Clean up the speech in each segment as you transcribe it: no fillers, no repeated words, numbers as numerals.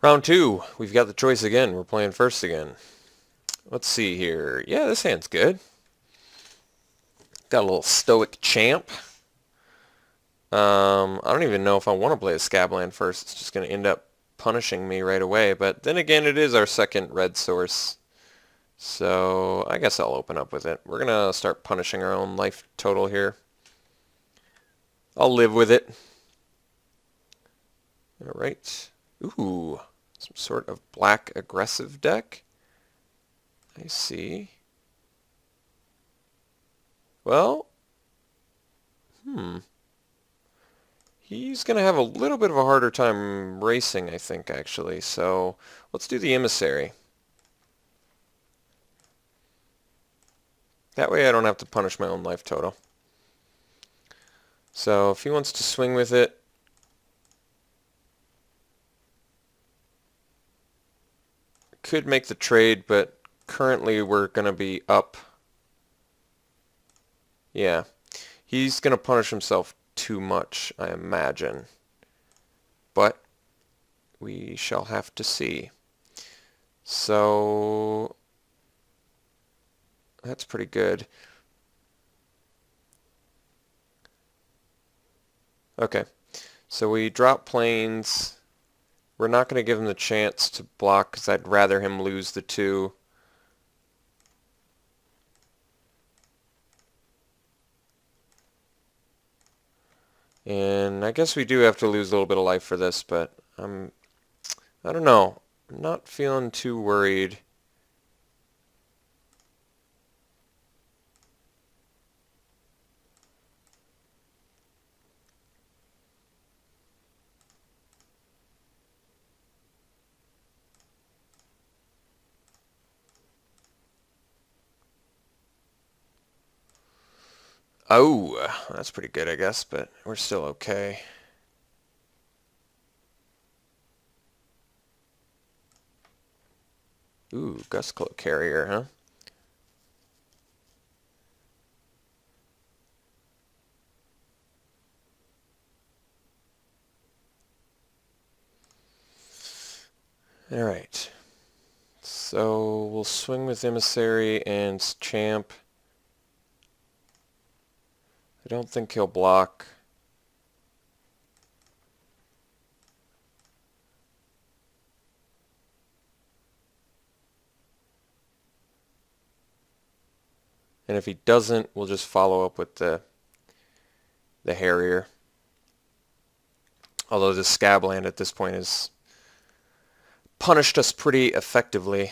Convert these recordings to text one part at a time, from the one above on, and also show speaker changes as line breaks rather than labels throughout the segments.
Round two, we've got the choice again. We're playing first again. Let's see here. Yeah, this hand's good. Got a little stoic champ. I don't even know if I want to play a Scabland first. It's just going to end up punishing me right away. But then again, it is our second red source. So I guess I'll open up with it. We're going to start punishing our own life total here. I'll live with it. All right. Ooh, some sort of black aggressive deck. I see. Well, he's going to have a little bit of a harder time racing, I think, actually. So let's do the emissary. That way I don't have to punish my own life total. So if he wants to swing with it, could make the trade, but currently we're going to be up. Yeah, he's going to punish himself too much, I imagine. But we shall have to see. So that's pretty good. Okay, so we drop planes. We're not going to give him the chance to block because I'd rather him lose the two. And I guess we do have to lose a little bit of life for this, but I don't know. I'm not feeling too worried. Oh, that's pretty good, I guess, but we're still okay. Ooh, gust cloak carrier, huh? All right. So we'll swing with emissary and champ. I don't think he'll block. And if he doesn't, we'll just follow up with the Harrier. Although the Scabland at this point has punished us pretty effectively.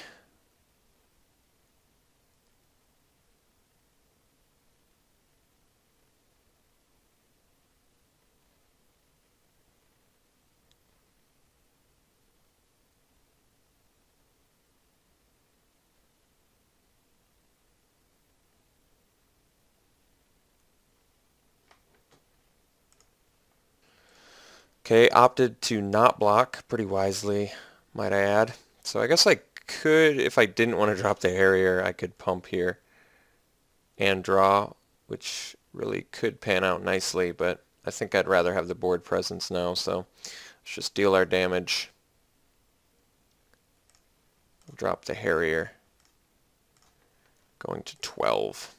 Okay, opted to not block pretty wisely, might I add. So I guess I could, if I didn't want to drop the Harrier, I could pump here and draw, which really could pan out nicely, but I think I'd rather have the board presence now, so let's just deal our damage. We'll drop the Harrier, going to 12.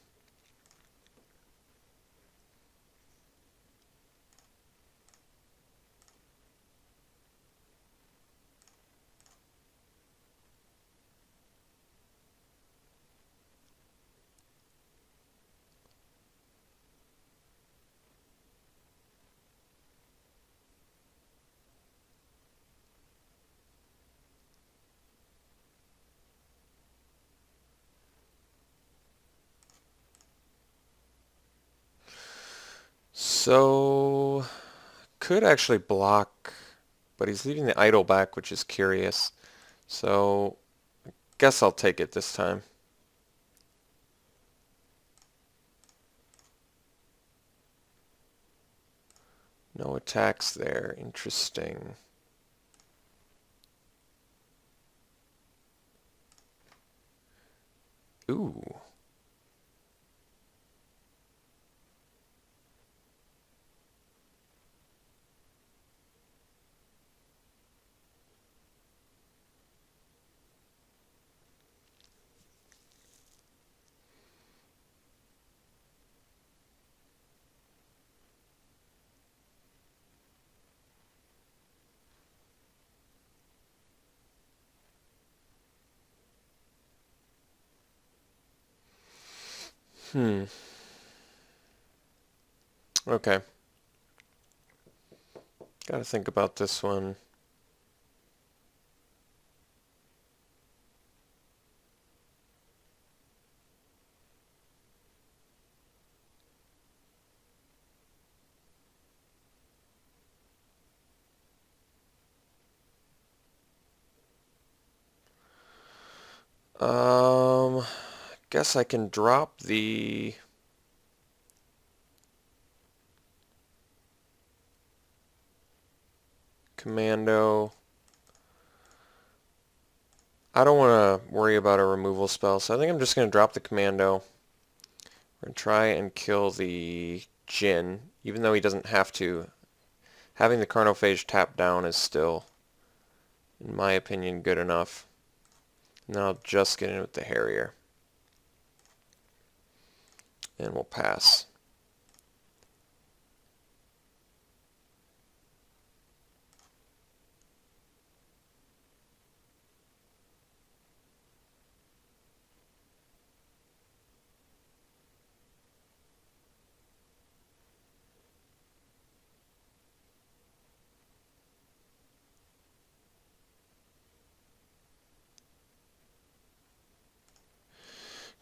So, could actually block, but he's leaving the idol back, which is curious. So, guess I'll take it this time. No attacks there. Interesting. Ooh. Hmm. Okay. Gotta think about this one. Guess I can drop the commando. I don't want to worry about a removal spell, so I think I'm just going to drop the commando and try and kill the Jinn, even though he doesn't have to. Having the Carnophage tapped down is still, in my opinion, good enough. And then I'll just get in with the Harrier. And we'll pass.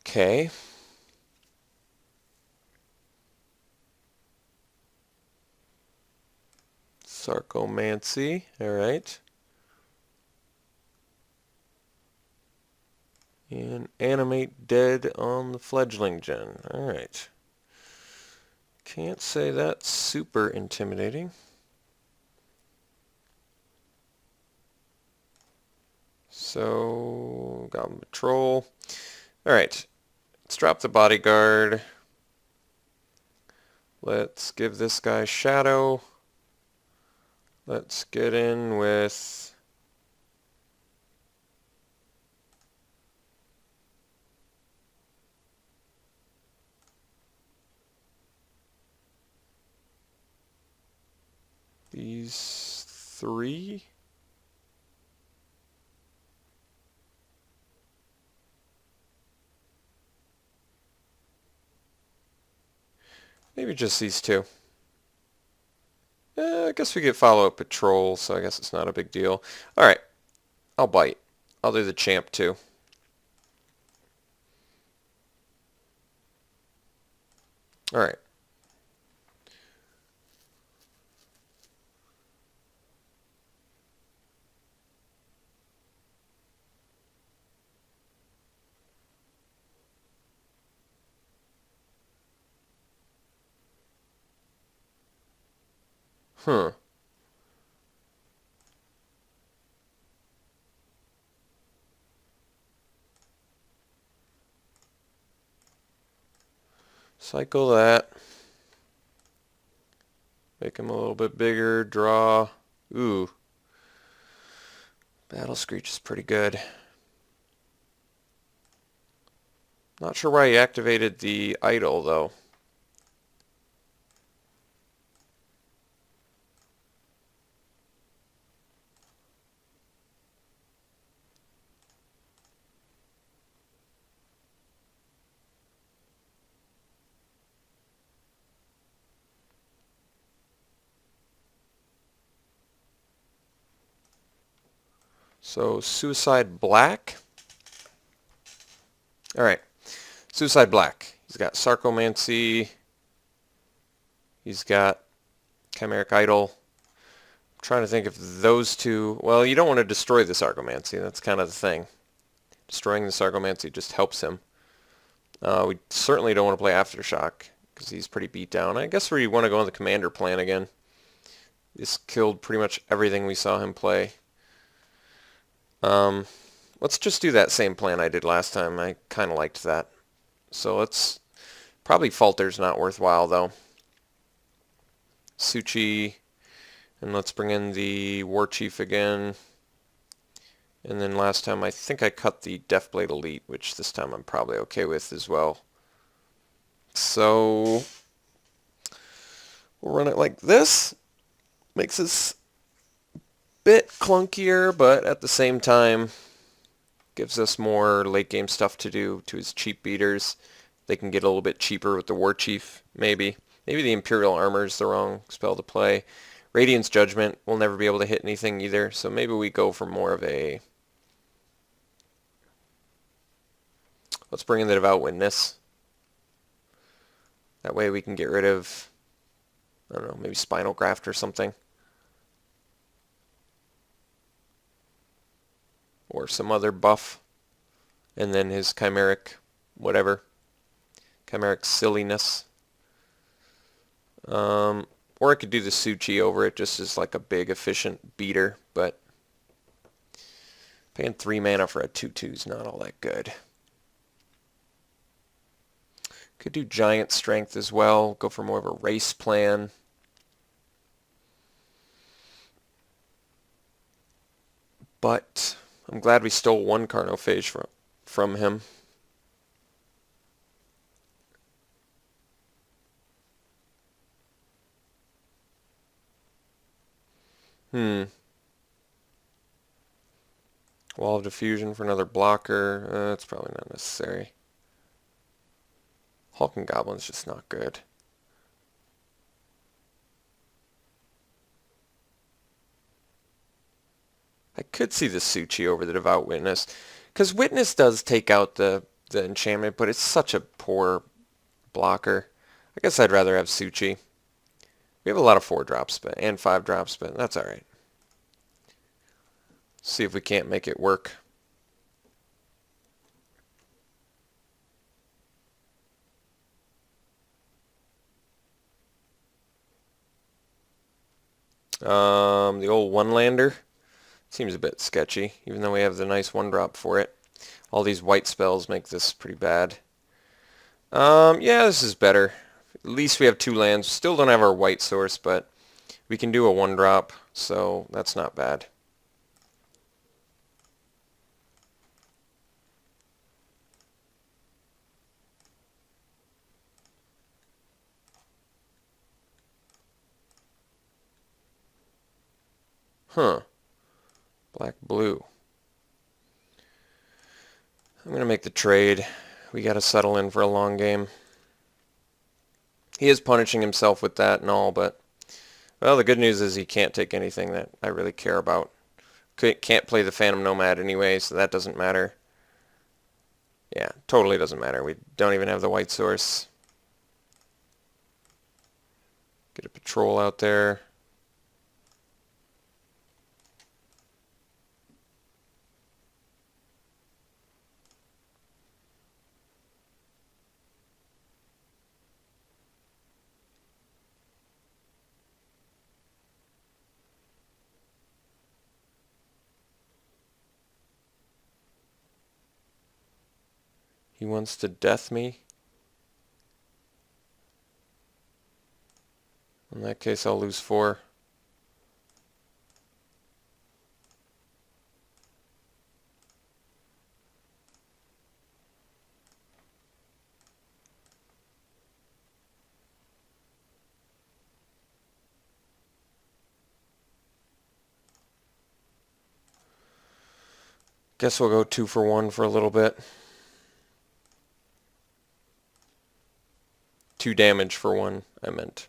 Okay. Sarcomancy. Alright. And animate dead on the fledgling Jinn. Alright. Can't say that's super intimidating. So, Goblin Patrol. Alright. Let's drop the bodyguard. Let's give this guy Shadow. Let's get in with these three. Maybe just these two. I guess we get follow-up patrol, so I guess it's not a big deal. Alright, I'll bite. I'll do the champ too. Alright. Huh. Cycle that. Make him a little bit bigger. Draw. Ooh. Battle Screech is pretty good. Not sure why he activated the idol, though. So, Suicide Black. Alright. Suicide Black. He's got Sarcomancy. He's got Chimeric Idol. I'm trying to think if those two... Well, you don't want to destroy the Sarcomancy. That's kind of the thing. Destroying the Sarcomancy just helps him. We certainly don't want to play Aftershock, because he's pretty beat down. I guess we want to go on the Commander plan again. This killed pretty much everything we saw him play. Let's just do that same plan I did last time. I kind of liked that. So let's... Probably Falter's not worthwhile, though. Suchi. And let's bring in the War Chief again. And then last time I think I cut the Deathblade Elite, which this time I'm probably okay with as well. So we'll run it like this. Makes this a bit clunkier, but at the same time gives us more late game stuff to do to his cheap beaters they can get a little bit cheaper with the War Chief, maybe. Maybe the Imperial Armor is the wrong spell to play. Radiant's Judgment will never be able to hit anything either, so maybe we go for more of a... Let's bring in the Devout Witness. That way we can get rid of, I don't know, maybe Spinal Graft or something. Or some other buff. And then his Chimeric whatever. Chimeric silliness. Or I could do the Suchi over it just as like a big efficient beater, but paying 3 mana for a 2/2 is not all that good. Could do Giant Strength as well, go for more of a race plan. But I'm glad we stole 1 Carnophage from him. Wall of Diffusion for another blocker. That's probably not necessary. Hulk and Goblin's just not good. I could see the Suchi over the Devout Witness, because Witness does take out the enchantment, but it's such a poor blocker. I guess I'd rather have Suchi. We have a lot of 4-drops and 5-drops, but that's alright. See if we can't make it work. The old one-lander seems a bit sketchy, even though we have the nice 1-drop for it. All these white spells make this pretty bad. Yeah, this is better. At least we have 2 lands. Still don't have our white source, but we can do a 1-drop, so that's not bad. Huh. Black-blue. I'm going to make the trade. We got to settle in for a long game. He is punishing himself with that and all, but... Well, the good news is he can't take anything that I really care about. Can't play the Phantom Nomad anyway, so that doesn't matter. Yeah, totally doesn't matter. We don't even have the white source. Get a patrol out there. He wants to death me. In that case, I'll lose 4. Guess we'll go 2 for 1 for a little bit. 2 damage for 1, I meant.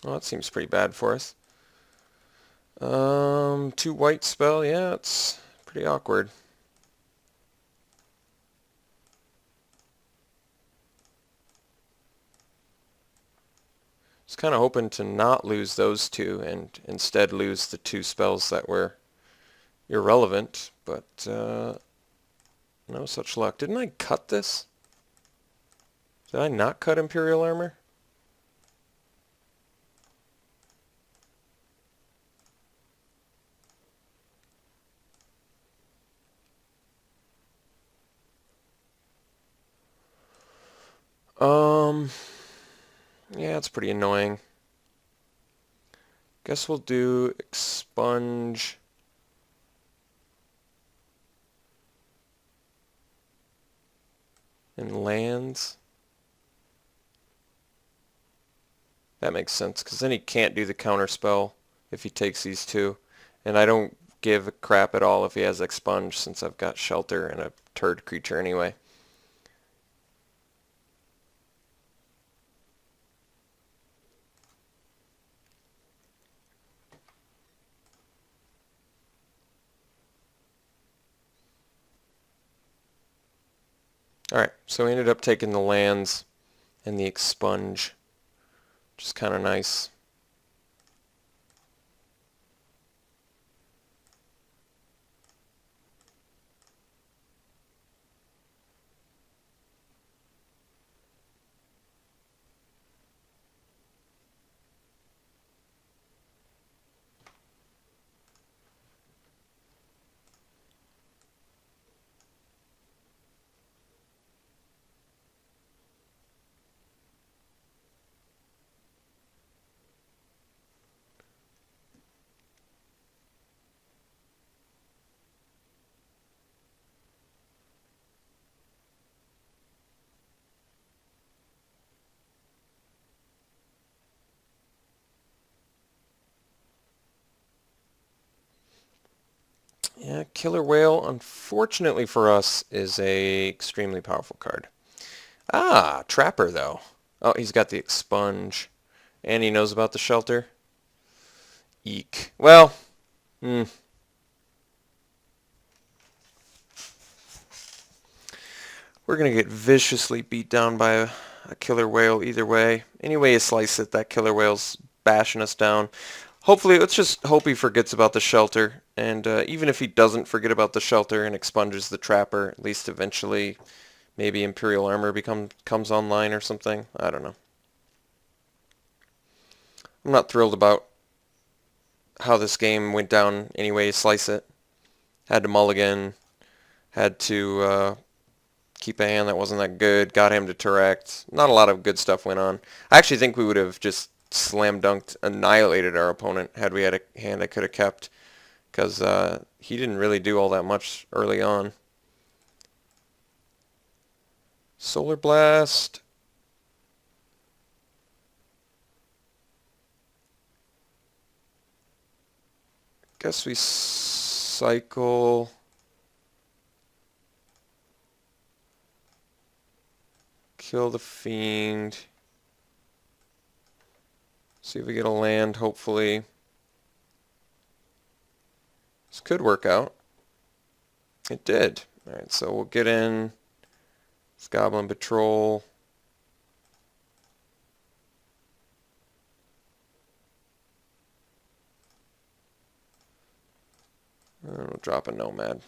Well, that seems pretty bad for us. 2 white spell, yeah, it's pretty awkward. I was kind of hoping to not lose those 2 and instead lose the 2 spells that were irrelevant, but no such luck. Didn't I cut this? Did I not cut Imperial Armor? Yeah, it's pretty annoying. Guess we'll do expunge. And lands. That makes sense, because then he can't do the counter spell if he takes these two. And I don't give a crap at all if he has Expunge, since I've got Shelter and a turd creature anyway. Alright, so we ended up taking the lands and the Expunge, which is kind of nice. Yeah, Killer Whale, unfortunately for us, is a extremely powerful card. Ah, Trapper, though. Oh, he's got the Expunge. And he knows about the Shelter. Eek. Well, we're going to get viciously beat down by a Killer Whale either way. Any way you slice it, that Killer Whale's bashing us down. Hopefully, let's just hope he forgets about the Shelter. And even if he doesn't forget about the Shelter and expunges the Trapper, at least eventually maybe Imperial Armor comes online or something. I don't know. I'm not thrilled about how this game went down any way you slice it. Had to mulligan. Had to keep a hand that wasn't that good. Got him to Turect. Not a lot of good stuff went on. I actually think we would have just slam dunked, annihilated our opponent had we had a hand I could have kept, because he didn't really do all that much early on. Solar Blast. Guess we cycle. Kill the Fiend. See if we get a land, hopefully. This could work out. It did. Alright, so we'll get in this Goblin Patrol. And we'll drop a Nomad.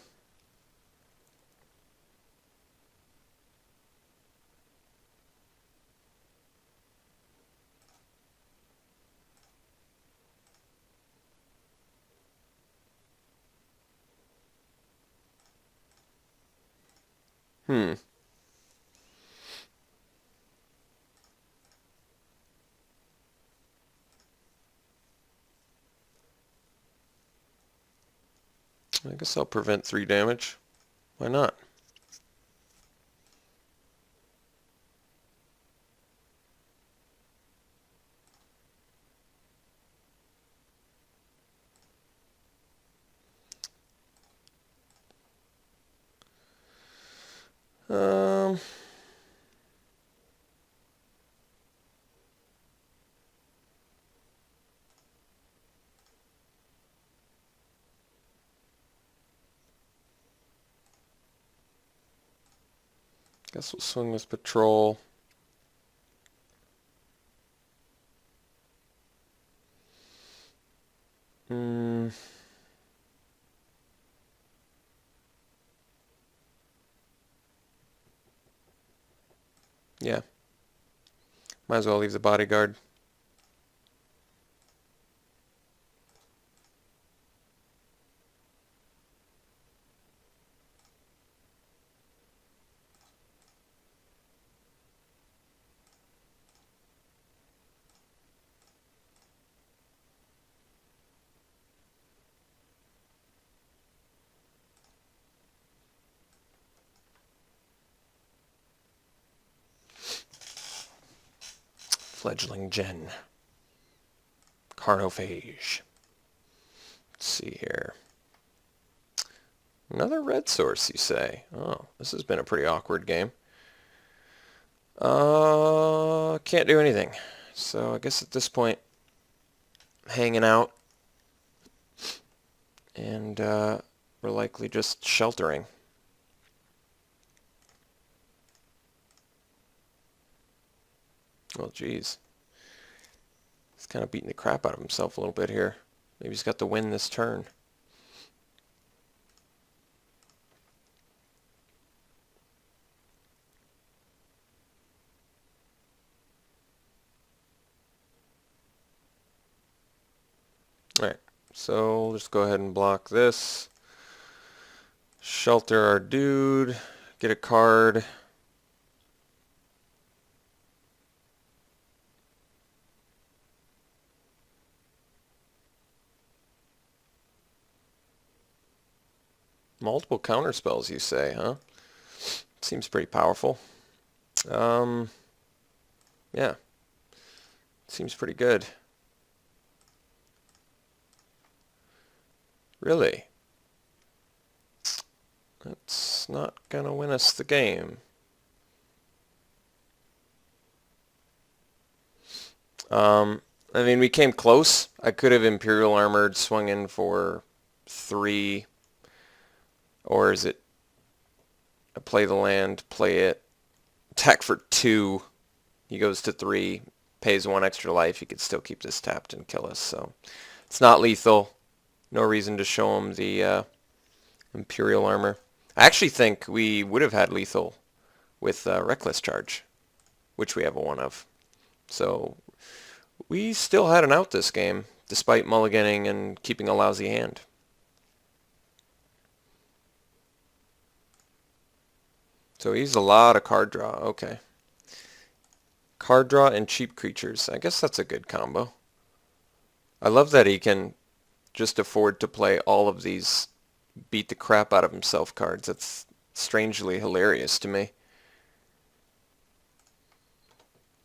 I guess I'll prevent 3 damage. Why not? Um, guess we'll swing this Patrol. Yeah. Might as well leave the Bodyguard. Fledgling Gen. Carnophage. Let's see here. Another red source, you say? Oh, this has been a pretty awkward game. Can't do anything. So I guess at this point, hanging out, and we're likely just sheltering. Well, geez. He's kind of beating the crap out of himself a little bit here. Maybe he's got to win this turn. Alright, so we'll just go ahead and block this. Shelter our dude. Get a card. Multiple counter spells, you say, huh? Seems pretty powerful. Yeah. Seems pretty good. Really? That's not gonna win us the game. I mean, we came close. I could have Imperial Armored, swung in for 3. Or is it play the land, play it, attack for 2. He goes to 3, pays 1 extra life. He could still keep this tapped and kill us. So it's not lethal. No reason to show him the Imperial Armor. I actually think we would have had lethal with Reckless Charge, which we have a 1 of. So we still had an out this game, despite mulliganing and keeping a lousy hand. So he used a lot of card draw. Okay. Card draw and cheap creatures. I guess that's a good combo. I love that he can just afford to play all of these beat the crap out of himself cards. That's strangely hilarious to me.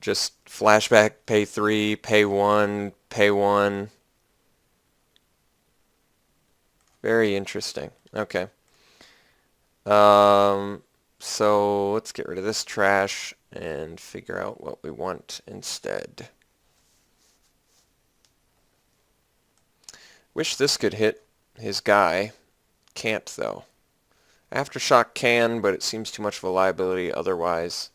Just flashback, pay 3, pay 1, pay 1. Very interesting. Okay. So let's get rid of this trash and figure out what we want instead. Wish this could hit his guy. Can't though. Aftershock can, but it seems too much of a liability otherwise.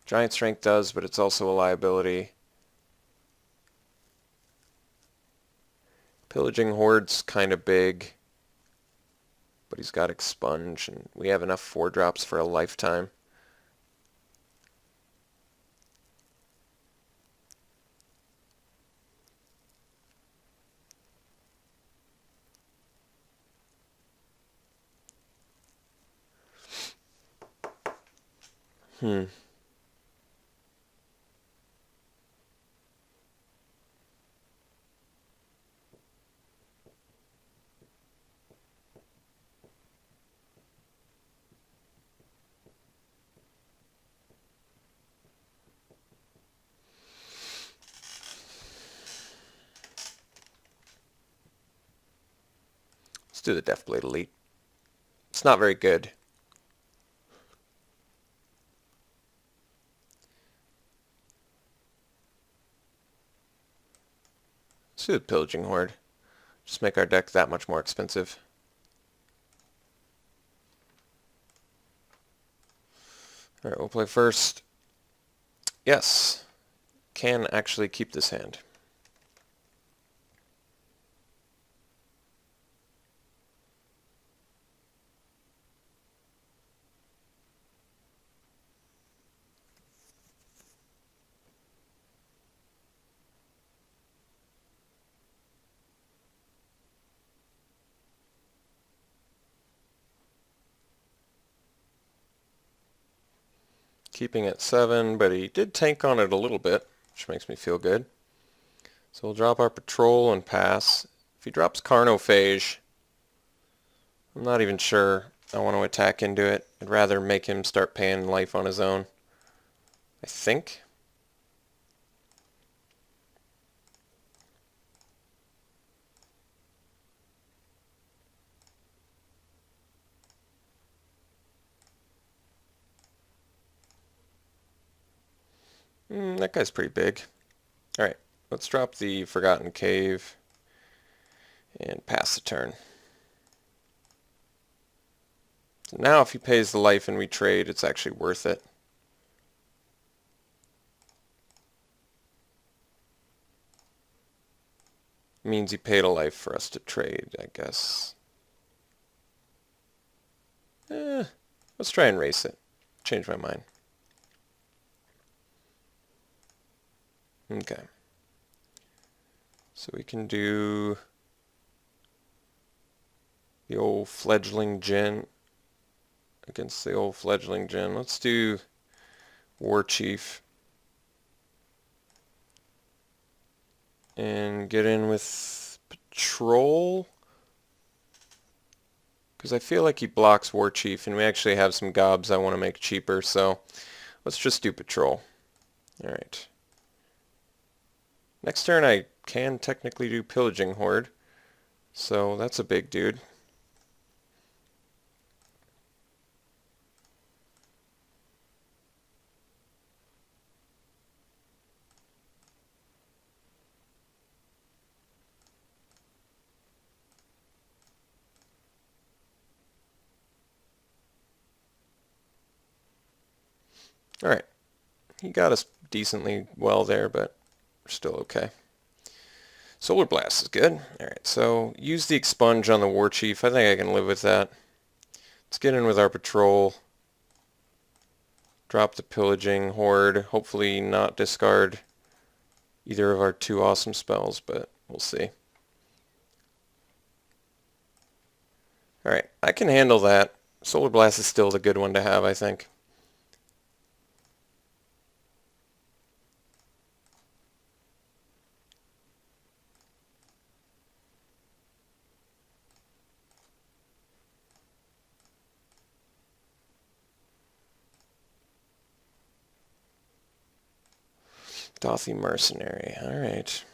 Giant Strength does, but it's also a liability. Pillaging Horde's kind of big, but he's got Expunge, and we have enough 4-drops for a lifetime. Let's do the Deathblade Elite. It's not very good. Let's do the Pillaging Horde. Just make our deck that much more expensive. Alright, we'll play first. Yes. Can actually keep this hand. Keeping it 7, but he did tank on it a little bit, which makes me feel good. So we'll drop our Patrol and pass. If he drops Carnophage, I'm not even sure I want to attack into it. I'd rather make him start paying life on his own, I think. That guy's pretty big. Alright, let's drop the Forgotten Cave and pass the turn. So now if he pays the life and we trade, it's actually worth it. Means he paid a life for us to trade, I guess. Let's try and race it. Change my mind. Okay. So we can do the old fledgling Jin against the old fledgling Jin. Let's do War Chief and get in with Patrol, because I feel like he blocks War Chief and we actually have some gobs I want to make cheaper, so let's just do Patrol. Alright. Next turn I can technically do Pillaging Horde, so that's a big dude. Alright, he got us decently well there, but we're still okay. Solar Blast is good. Alright, so use the Expunge on the War Chief. I think I can live with that. Let's get in with our Patrol. Drop the Pillaging Horde. Hopefully not discard either of our two awesome spells, but we'll see. Alright, I can handle that. Solar Blast is still the good one to have, I think. Dothy Mercenary, alright.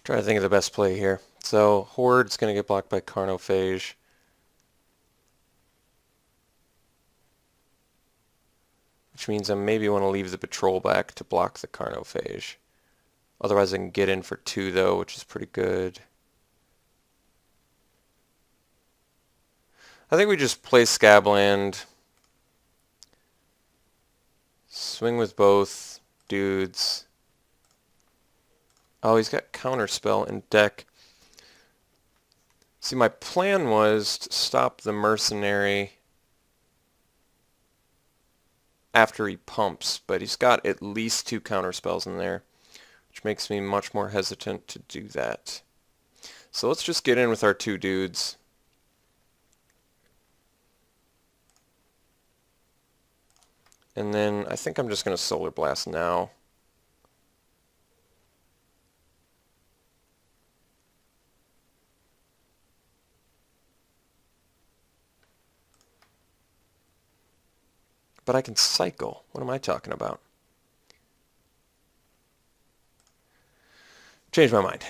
Trying to think of the best play here. So Horde's going to get blocked by Carnophage. Which means I maybe want to leave the Patrol back to block the Carnophage. Otherwise I can get in for 2 though, which is pretty good. I think we just play Scabland. Swing with both dudes. Oh, he's got Counterspell in deck. See, my plan was to stop the Mercenary after he pumps, but he's got at least 2 Counterspells in there, which makes me much more hesitant to do that. So let's just get in with our 2 dudes. And then I think I'm just going to Solar Blast now. But I can cycle. What am I talking about? Change my mind.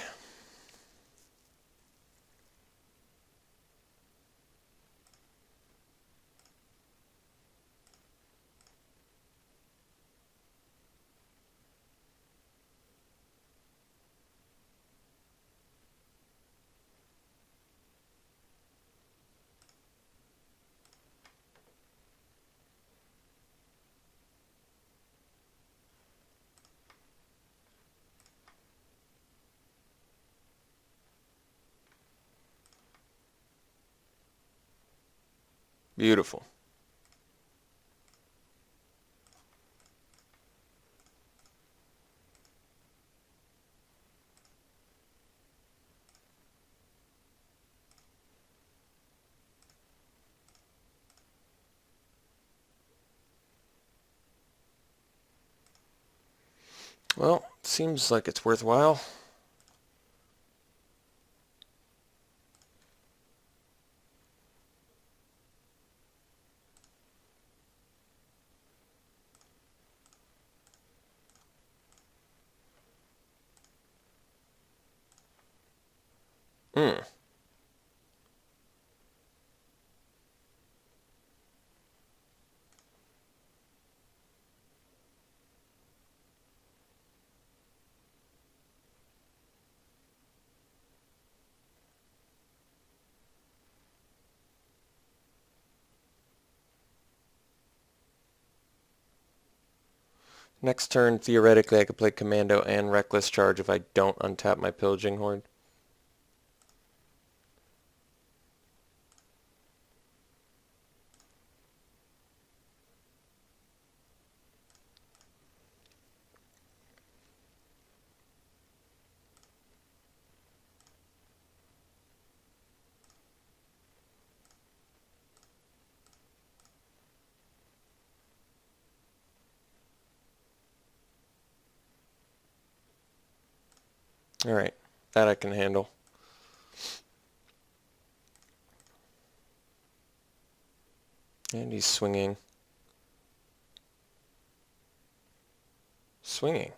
Beautiful. Well, seems like it's worthwhile. Hmm. Next turn, theoretically, I could play Commando and Reckless Charge if I don't untap my Pillaging Horde. Alright, that I can handle. And he's swinging. Swinging.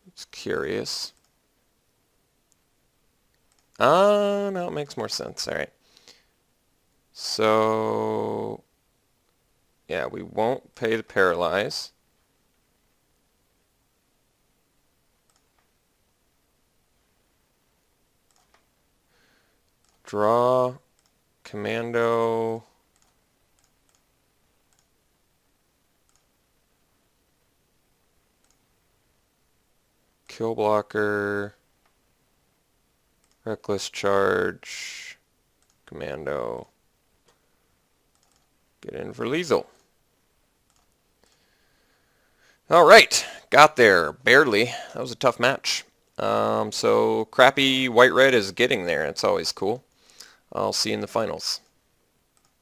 It's curious. No, it makes more sense. Alright. So, yeah, we won't pay the Paralyze. Draw, Commando, Kill Blocker, Reckless Charge, Commando. Get in for lethal. All right, got there, barely. That was a tough match. So crappy white-red is getting there. It's always cool. I'll see you in the finals.